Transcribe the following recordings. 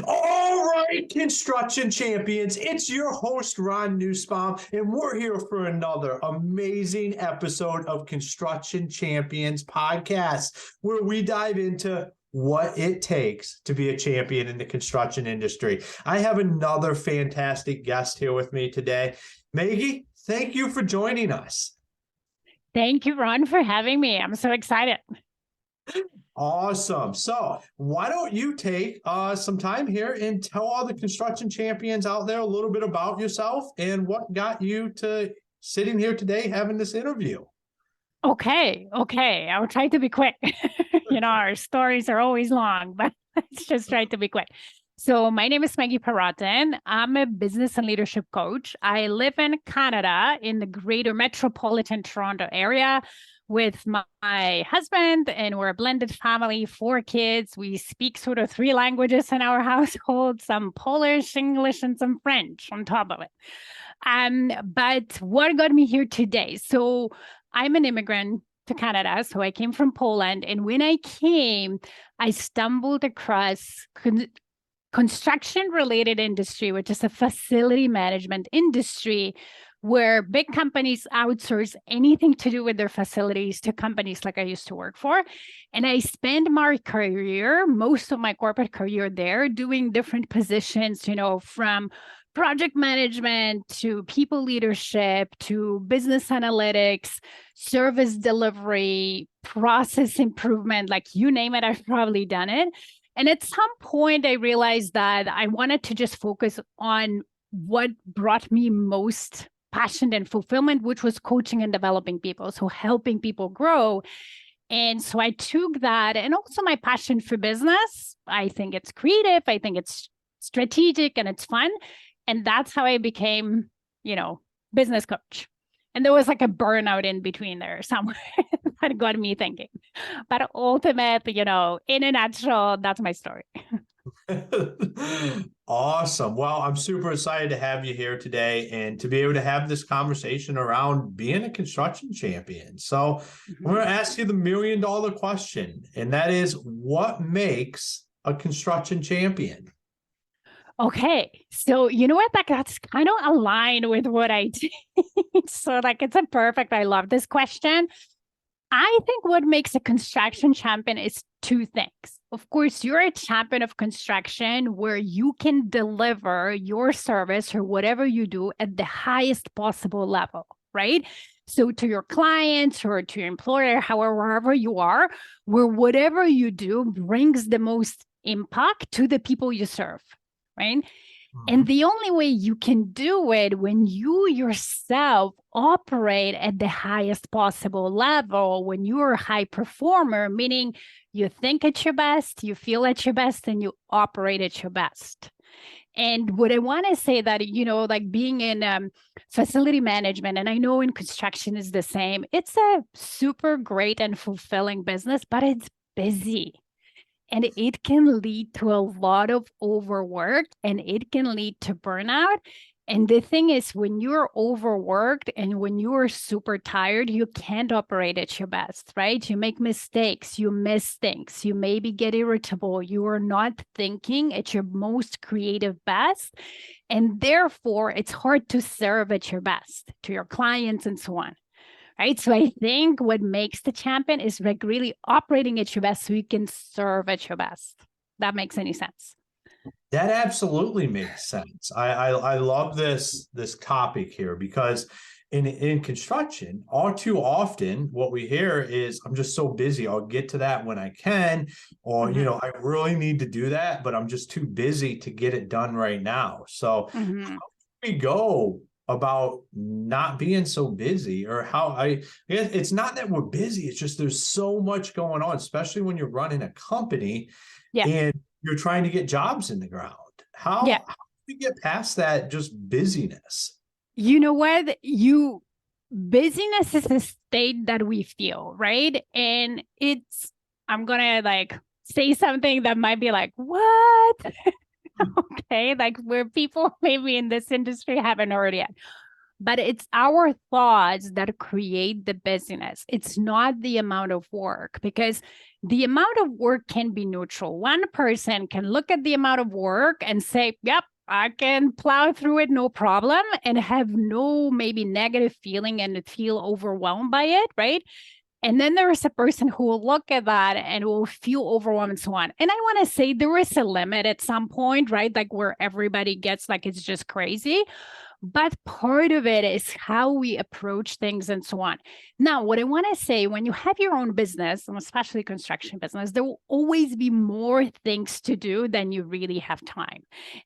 All right, construction champions, it's your host, Ron Nussbaum, and we're here for another amazing episode of Construction Champions Podcast, where we dive into what it takes to be a champion in the construction industry. I have another fantastic guest here with me today. Maggie, thank you for joining us. Thank you, Ron, for having me. I'm so excited. Awesome. So why don't you take some time here and tell all the construction champions out there a little bit about yourself and what got you to sitting here today having this interview? Okay. I will try to be quick. Our stories are always long, but let's just try to be quick. So my name is Maggie Perotin. I'm a business and leadership coach. I live in Canada in the greater metropolitan Toronto area with my husband, and we're a blended family, 4 kids. We speak sort of 3 languages in our household, some Polish, English, and some French on top of it. But what got me here today? So I'm an immigrant to Canada. So I came from Poland. And when I came, I stumbled across construction-related industry, which is a facility management industry, where big companies outsource anything to do with their facilities to companies like I used to work for. And I spent my career, most of my corporate career there, doing different positions, from project management to people leadership to business analytics, service delivery, process improvement, like you name it, I've probably done it. And at some point, I realized that I wanted to just focus on what brought me most passion and fulfillment, which was coaching and developing people, so helping people grow. And so I took that, and also my passion for business. I think it's creative, I think it's strategic, and it's fun. And that's how I became, business coach. And there was like a burnout in between there somewhere that got me thinking. But ultimately, in a nutshell, that's my story. Awesome. Well, I'm super excited to have you here today and to be able to have this conversation around being a construction champion. So I'm going to ask you the $1 million question, and that is, what makes a construction champion? Okay. So you know what? That's kind of aligned with what I do. So it's a perfect, I love this question. I think what makes a construction champion is 2 things. Of course, you're a champion of construction where you can deliver your service or whatever you do at the highest possible level, right? So to your clients or to your employer, however, wherever you are, where whatever you do brings the most impact to the people you serve, right? And the only way you can do it when you yourself operate at the highest possible level, when you're a high performer, meaning you think at your best, you feel at your best, and you operate at your best. And what I want to say that, being in facility management, and I know in construction is the same, it's a super great and fulfilling business, but it's busy. And it can lead to a lot of overwork, and it can lead to burnout. And the thing is, when you're overworked and when you're super tired, you can't operate at your best, right? You make mistakes, you miss things, you maybe get irritable, you are not thinking at your most creative best. And therefore, it's hard to serve at your best to your clients and so on. Right. So I think what makes the champion is really operating at your best so you can serve at your best. That makes any sense? That absolutely makes sense. I love this topic here because in construction, all too often what we hear is, I'm just so busy, I'll get to that when I can, or I really need to do that, but I'm just too busy to get it done right now. So how do we go about not being so busy, or it's not that we're busy, it's just there's so much going on, especially when you're running a company and you're trying to get jobs in the ground. How do we get past that just busyness? You know what? Busyness is a state that we feel, right? And I'm going to say something that might be like, what? Okay, where people maybe in this industry haven't heard yet. but it's our thoughts that create the busyness. It's not the amount of work, because the amount of work can be neutral. One person can look at the amount of work and say, yep, I can plow through it, no problem, and have no maybe negative feeling and feel overwhelmed by it, right? And then there is a person who will look at that and will feel overwhelmed and so on. And I want to say there is a limit at some point, right? Like where everybody gets like it's just crazy. But part of it is how we approach things and so on. Now, what I want to say, when you have your own business, and especially construction business, there will always be more things to do than you really have time.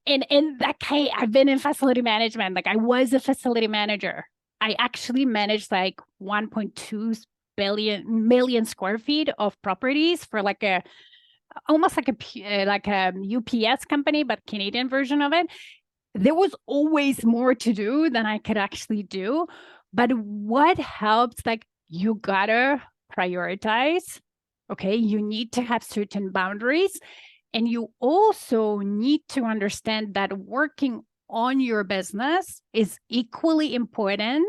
And that, hey, I've been in facility management. Like I was a facility manager. I actually managed like 1.2 million square feet of properties for like a almost like a UPS company, but Canadian version of it. There was always more to do than I could actually do. But what helps, like you gotta prioritize. Okay. You need to have certain boundaries. And you also need to understand that working on your business is equally important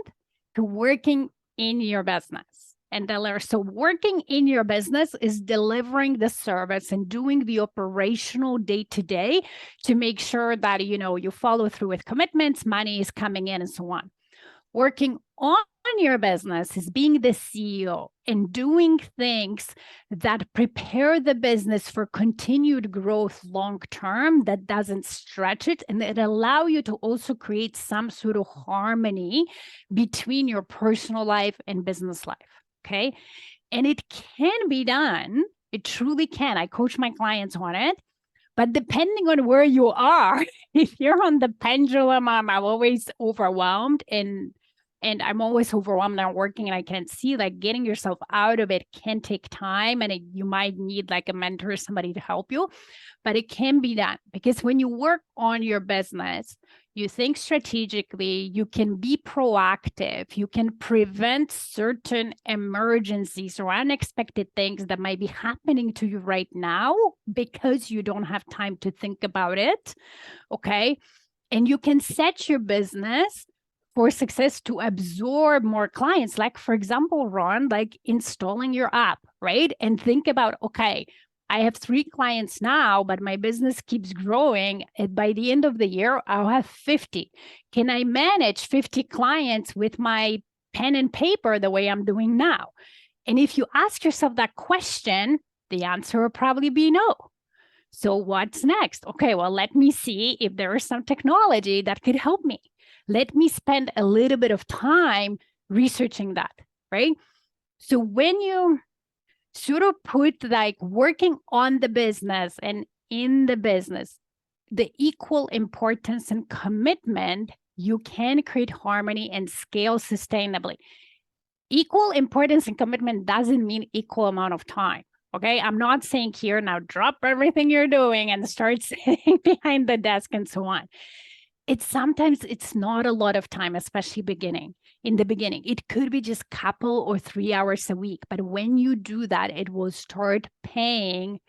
to working in your business. And so working in your business is delivering the service and doing the operational day to day to make sure that, you follow through with commitments, money is coming in and so on. Working on your business is being the CEO and doing things that prepare the business for continued growth long term, that doesn't stretch it, and that allow you to also create some sort of harmony between your personal life and business life. Okay. And it can be done. It truly can. I coach my clients on it. But depending on where you are, if you're on the pendulum, I'm always overwhelmed and I'm always overwhelmed and working, and I can see like getting yourself out of it can take time, and you might need like a mentor, somebody to help you, but it can be done. Because when you work on your business, you think strategically, you can be proactive, you can prevent certain emergencies or unexpected things that might be happening to you right now because you don't have time to think about it. Okay. And you can set your business for success to absorb more clients. Like, for example, Ron, like installing your app, right? And think about, okay, I have 3 clients now, but my business keeps growing. And by the end of the year, I'll have 50. Can I manage 50 clients with my pen and paper the way I'm doing now? And if you ask yourself that question, the answer will probably be no. So what's next? Okay, well, let me see if there is some technology that could help me. Let me spend a little bit of time researching that, right? So when you sort of put like working on the business and in the business, the equal importance and commitment, you can create harmony and scale sustainably. Equal importance and commitment doesn't mean equal amount of time. Okay, I'm not saying here now drop everything you're doing and start sitting behind the desk and so on. Sometimes it's not a lot of time, especially in the beginning. It could be just couple or 3 hours a week. But when you do that, it will start paying,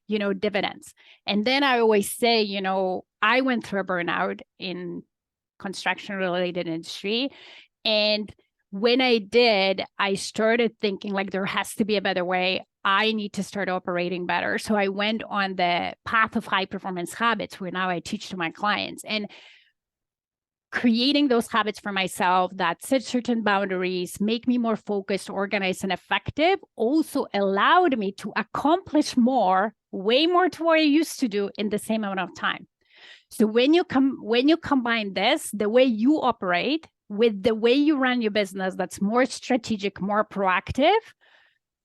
dividends. And then I always say, I went through a burnout in construction related industry. And when I did, I started thinking like there has to be a better way. I need to start operating better. So I went on the path of high performance habits, where now I teach to my clients. And creating those habits for myself that set certain boundaries, make me more focused, organized, and effective also allowed me to accomplish more, way more to what I used to do in the same amount of time. So when you combine this, the way you operate with the way you run your business, that's more strategic, more proactive,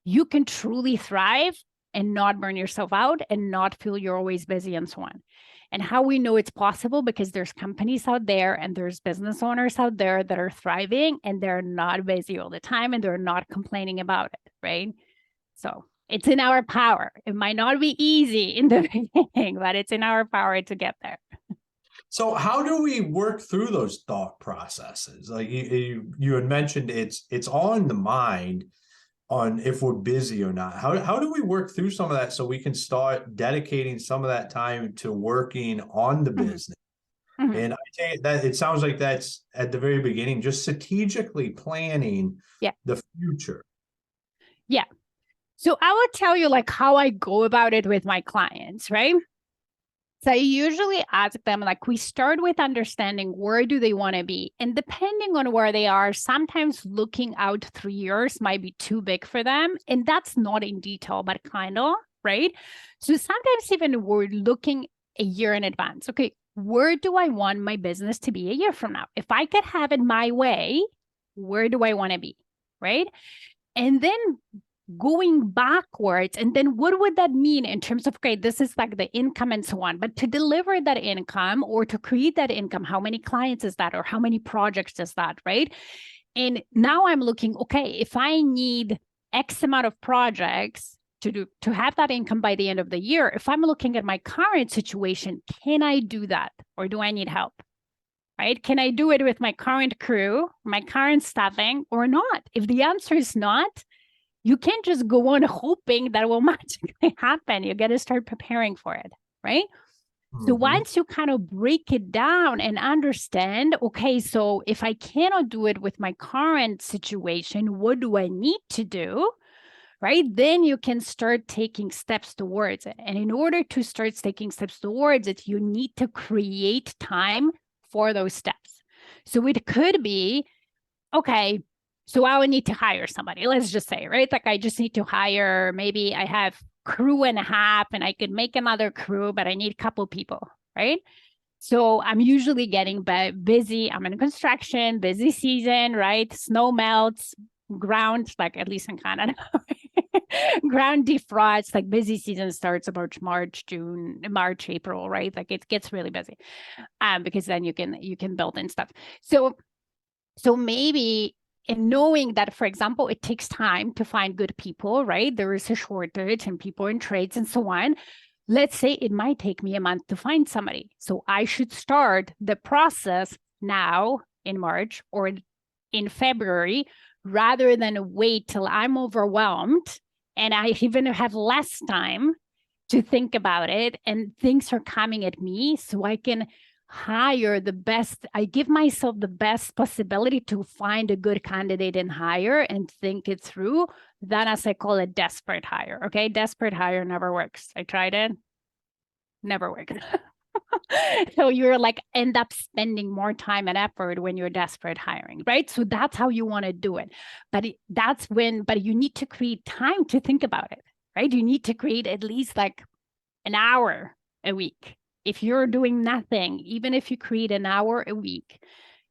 you can truly thrive and not burn yourself out and not feel you're always busy and so on. And how we know it's possible, because there's companies out there and there's business owners out there that are thriving and they're not busy all the time and they're not complaining about it, right? So it's in our power. It might not be easy in the beginning, but it's in our power to get there. So how do we work through those thought processes? Like you had mentioned, it's all in the mind on if we're busy or not. How do we work through some of that so we can start dedicating some of that time to working on the business Mhm. And I take that it sounds like that's at the very beginning, just strategically planning Yeah. the future. Yeah. So I would tell you like how I go about it with my clients, right? So I usually ask them, like, we start with understanding where do they want to be? And depending on where they are, sometimes looking out 3 years might be too big for them. And that's not in detail, but kind of, right? So sometimes even we're looking a year in advance. Okay, where do I want my business to be a year from now? If I could have it my way, where do I want to be? Right. And then going backwards, and then what would that mean in terms of, okay, this is like the income and so on, but to deliver that income or to create that income, how many clients is that, or how many projects is that, right? And now I'm looking, okay, if I need X amount of projects to have that income by the end of the year, if I'm looking at my current situation, can I do that, or do I need help? Right? Can I do it with my current crew, my current staffing, or not? If the answer is not, you can't just go on hoping that will magically happen. You got to start preparing for it, right? So Mhm. once you kind of break it down and understand, okay, so if I cannot do it with my current situation, what do I need to do? Right? Then you can start taking steps towards it. And in order to start taking steps towards it, you need to create time for those steps. So it could be, okay, so I would need to hire somebody, let's just say, right? Like I just need to hire, maybe I have crew and a half and I could make another crew, but I need a couple people, right? So I'm usually getting busy. I'm in construction, busy season, right? Snow melts, ground, like at least in Canada, ground defrosts, like busy season starts about March, April, right? Like it gets really busy, because then you can build in stuff. So maybe in knowing that, for example, it takes time to find good people, right? There is a shortage and people in trades and so on. Let's say it might take me a month to find somebody. So I should start the process now in March or in February rather than wait till I'm overwhelmed and I even have less time to think about it and things are coming at me, so I can hire the best. I give myself the best possibility to find a good candidate and hire and think it through. Then, as I call it, desperate hire. Okay. Desperate hire never works. I tried it, never worked. So you're like end up spending more time and effort when you're desperate hiring, right? So that's how you want to do it. But you need to create time to think about it, right? You need to create at least like an hour a week. If you're doing nothing, even if you create an hour a week,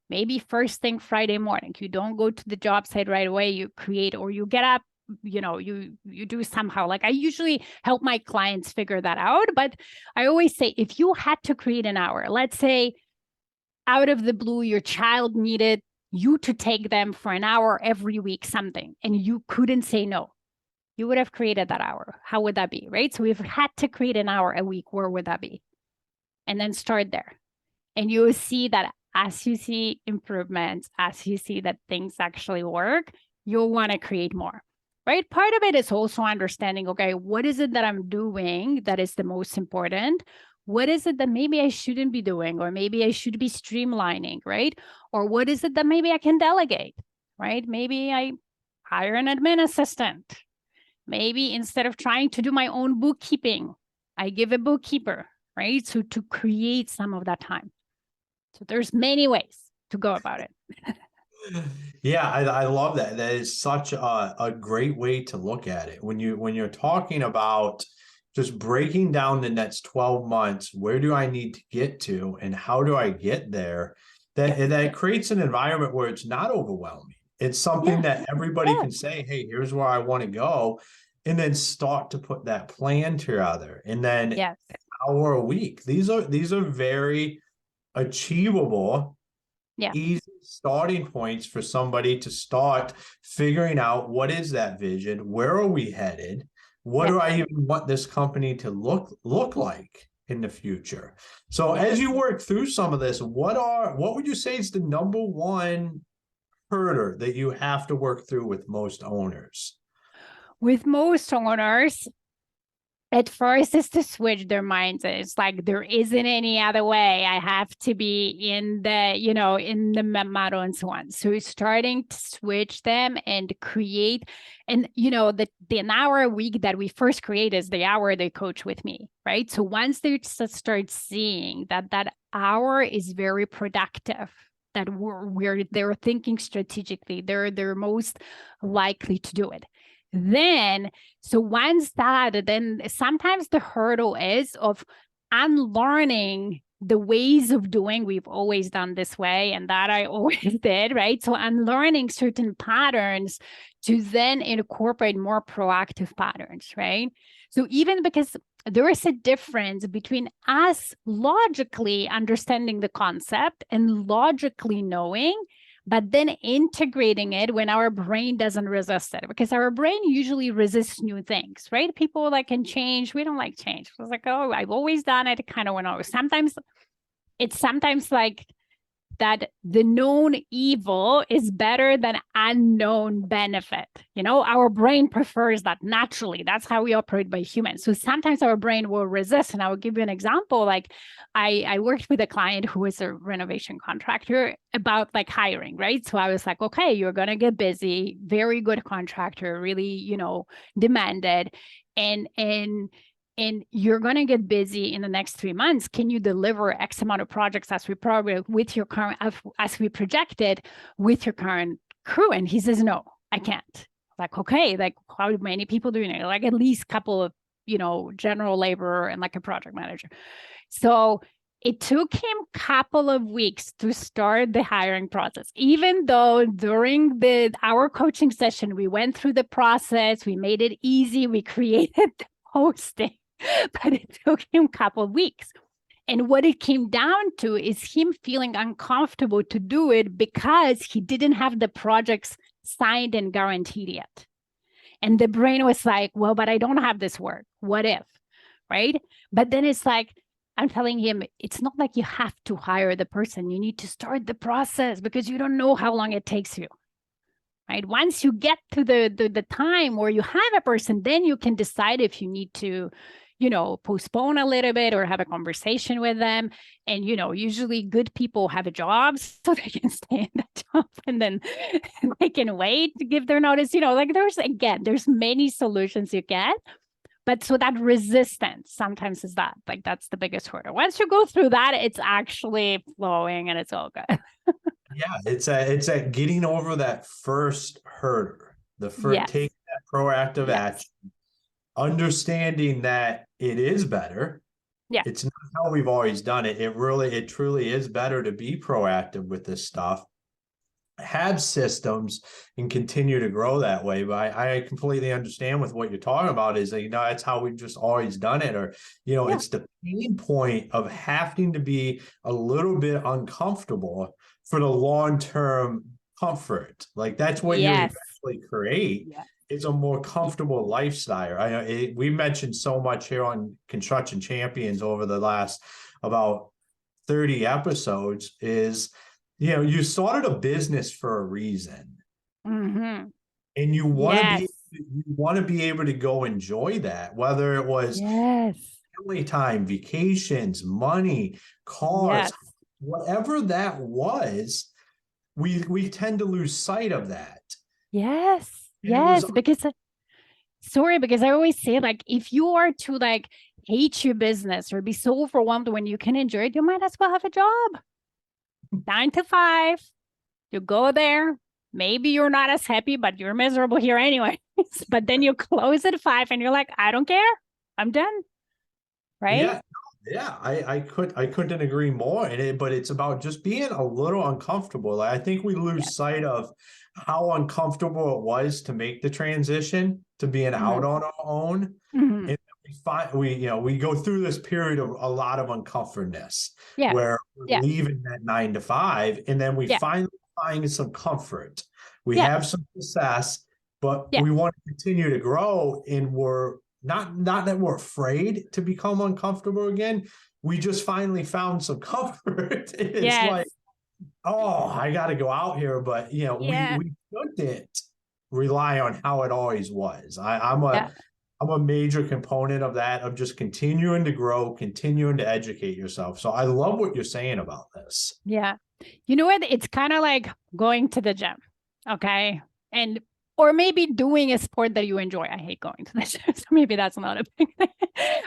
maybe first thing Friday morning, you don't go to the job site right away, you create, or you get up, you do somehow. Like I usually help my clients figure that out, but I always say if you had to create an hour, let's say out of the blue your child needed you to take them for an hour every week something, and you couldn't say no, you would have created that hour. How would that be, right? So we've had to create an hour a week, where would that be? And then start there. And you will see that as you see improvements, as you see that things actually work, you'll want to create more, right? Part of it is also understanding, okay, what is it that I'm doing that is the most important? What is it that maybe I shouldn't be doing, or maybe I should be streamlining, right? Or what is it that maybe I can delegate, right? Maybe I hire an admin assistant. Maybe instead of trying to do my own bookkeeping, I give a bookkeeper, right? So to create some of that time. So there's many ways to go about it. Yeah, I love that. That is such a great way to look at it. When you're talking about just breaking down the next 12 months, where do I need to get to and how do I get there? Yeah. That creates an environment where it's not overwhelming. It's something Yes. that everybody Yeah. can say, hey, here's where I want to go, and then start to put that plan together. And then an Yes. hour a week. These are very achievable, Yeah. easy starting points for somebody to start figuring out what is that vision, where are we headed, what Yeah. do I even want this company to look like in the future. So Yeah. as you work through some of this, what would you say is the number one hurdle that you have to work through with most owners? With most owners, At first, it's to switch their minds. It's like there isn't any other way. I have to be in the, in the model and so on. So starting to switch them and create, and the an hour a week that we first create is the hour they coach with me, right? So once they start seeing that hour is very productive, that they're thinking strategically, they're most likely to do it. Then, so once that, then sometimes the hurdle is of unlearning the ways of doing we've always done this way and that I always did, right? So unlearning certain patterns to then incorporate more proactive patterns, right? So even because there is a difference between us logically understanding the concept and logically knowing, but then integrating it when our brain doesn't resist it, because our brain usually resists new things, right? People that can change, we don't like change. It's like, oh, I've always done it, kind of went over. Sometimes like that the known evil is better than unknown benefit. Our brain prefers that naturally. That's how we operate by humans. So sometimes our brain will resist. And I will give you an example. Like I worked with a client who was a renovation contractor about like hiring, right? So I was like, okay, you're going to get busy, very good contractor, really, demanded. And you're going to get busy in the next 3 months. Can you deliver X amount of projects as we projected with your current crew? And he says, no, I can't. Like, okay, like how many people do you know? Like at least a couple of, general labor and like a project manager. So it took him a couple of weeks to start the hiring process, even though during our coaching session, we went through the process, we made it easy, we created the posting. But it took him a couple of weeks. And what it came down to is him feeling uncomfortable to do it because he didn't have the projects signed and guaranteed yet. And the brain was like, well, but I don't have this work. What if? Right? But then it's like, I'm telling him, it's not like you have to hire the person. You need to start the process because you don't know how long it takes you. Right? Once you get to the time where you have a person, then you can decide if you need to, postpone a little bit or have a conversation with them. And, usually good people have a job so they can stay in that job and then they can wait to give their notice. Like there's many solutions you get. But so that resistance sometimes is that's the biggest hurdle. Once you go through that, it's actually flowing and it's all good. Yeah, it's at getting over that first hurdle, Yes. taking that proactive action, understanding that it is better. Yeah. It's not how we've always done it. It truly is better to be proactive with this stuff, have systems and continue to grow that way. But I completely understand with what you're talking about is that, that's how we've just always done it. Or, it's the pain point of having to be a little bit uncomfortable for the long-term comfort. Like that's what you eventually create. Yeah. Is a more comfortable lifestyle. I know we mentioned so much here on Construction Champions over the last about 30 episodes is, you started a business for a reason. Mm-hmm. And you want to be able to go enjoy that, whether it was family time, vacations, money, cars, whatever that was, we tend to lose sight of that. Because I always say, like, if you are to like hate your business or be so overwhelmed when you can enjoy it, you might as well have a job. 9 to 5, you go there. Maybe you're not as happy, but you're miserable here anyway. But then you close at 5 and you're like, I don't care. I'm done. Right? Yeah, I couldn't agree more. But it's about just being a little uncomfortable. Like, I think we lose sight of how uncomfortable it was to make the transition to being out on our own. And we go through this period of a lot of uncomfortness where we're leaving that 9 to 5, and then we finally find some comfort. We have some success, but we want to continue to grow, and we're not that we're afraid to become uncomfortable again. We just finally found some comfort. It's like, oh, I got to go out here, but we shouldn't rely on how it always was. I'm I'm a major component of that, of just continuing to grow, continuing to educate yourself. So I love what you're saying about this. Yeah. You know what? It's kind of like going to the gym. Okay. And or maybe doing a sport that you enjoy. I hate going to the gym, so maybe that's not a big thing.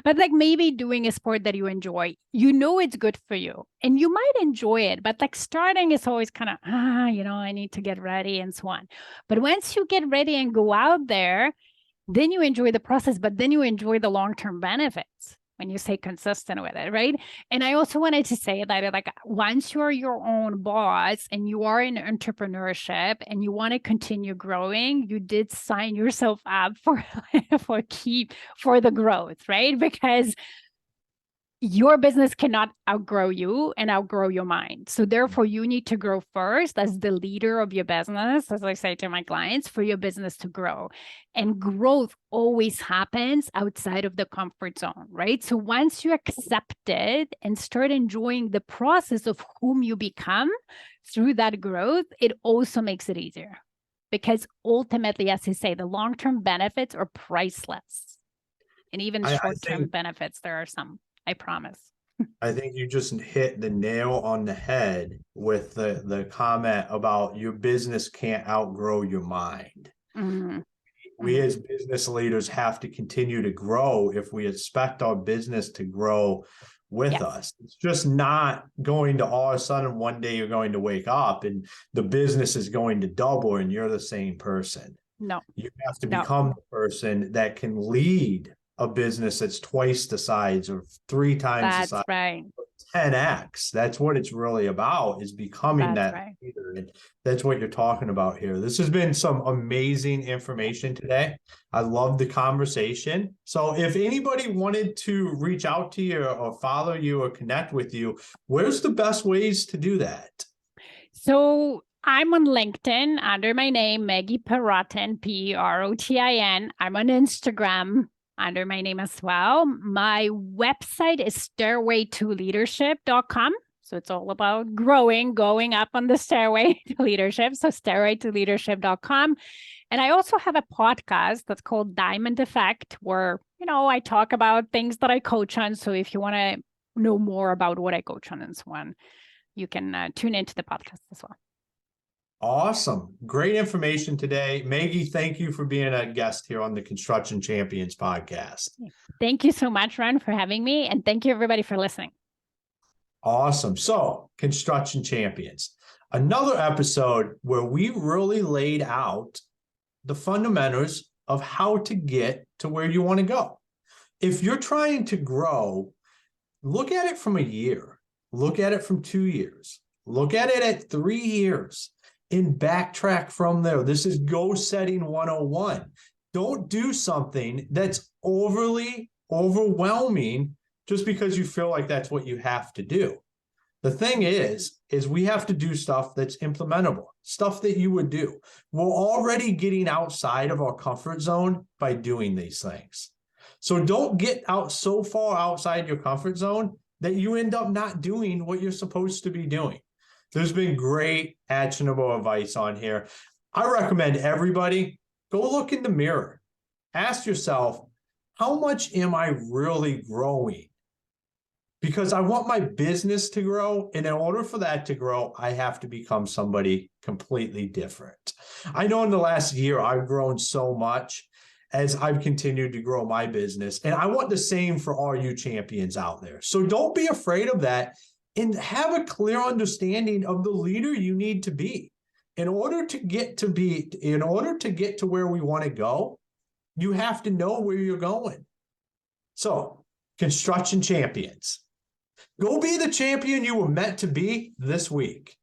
But like maybe doing a sport that you enjoy, you know it's good for you and you might enjoy it, but like starting is always kind of, I need to get ready and so on. But once you get ready and go out there, then you enjoy the process, but then you enjoy the long-term benefits when you stay consistent with it, right? And I also wanted to say that like once you're your own boss and you are in entrepreneurship and you want to continue growing, you did sign yourself up for for the growth, right? Because your business cannot outgrow you and outgrow your mind. So therefore, you need to grow first as the leader of your business, as I say to my clients, for your business to grow. And growth always happens outside of the comfort zone, right? So once you accept it and start enjoying the process of whom you become through that growth, it also makes it easier. Because ultimately, as I say, the long-term benefits are priceless. And even short-term benefits, there are some. I promise. I think you just hit the nail on the head with the comment about your business can't outgrow your mind. Mm-hmm. We as business leaders have to continue to grow if we expect our business to grow with us. It's just not going to all of a sudden one day you're going to wake up and the business is going to double and you're the same person. No. You have to become the person that can lead a business that's twice the size or 3 times the size. That's right. 10x. That's what it's really about, is becoming that leader. And that's what you're talking about here. This has been some amazing information today. I love the conversation. So if anybody wanted to reach out to you or follow you or connect with you, where's the best ways to do that? So I'm on LinkedIn under my name, Maggie Perotin, Perotin. I'm on Instagram under my name as well. My website is stairwaytoleadership.com. So it's all about going up on the stairway to leadership. So stairwaytoleadership.com. And I also have a podcast that's called Diamond Effect, where, I talk about things that I coach on. So if you want to know more about what I coach on and so on, you can tune into the podcast as well. Awesome. Great information today. Maggie, thank you for being a guest here on the Construction Champions podcast. Thank you so much, Ron, for having me. And thank you, everybody, for listening. Awesome. So, Construction Champions, another episode where we really laid out the fundamentals of how to get to where you want to go. If you're trying to grow, look at it from a year, look at it from 2 years, look at it at 3 years. And backtrack from there. This is goal setting 101. Don't do something that's overly overwhelming just because you feel like that's what you have to do. The thing is we have to do stuff that's implementable, stuff that you would do. We're already getting outside of our comfort zone by doing these things. So don't get out so far outside your comfort zone that you end up not doing what you're supposed to be doing. There's been great actionable advice on here. I recommend everybody go look in the mirror. Ask yourself, how much am I really growing? Because I want my business to grow. And in order for that to grow, I have to become somebody completely different. I know in the last year, I've grown so much as I've continued to grow my business. And I want the same for all you champions out there. So don't be afraid of that. And have a clear understanding of the leader you need to be. In order to get to where we want to go, you have to know where you're going. So, Construction Champions, go be the champion you were meant to be this week.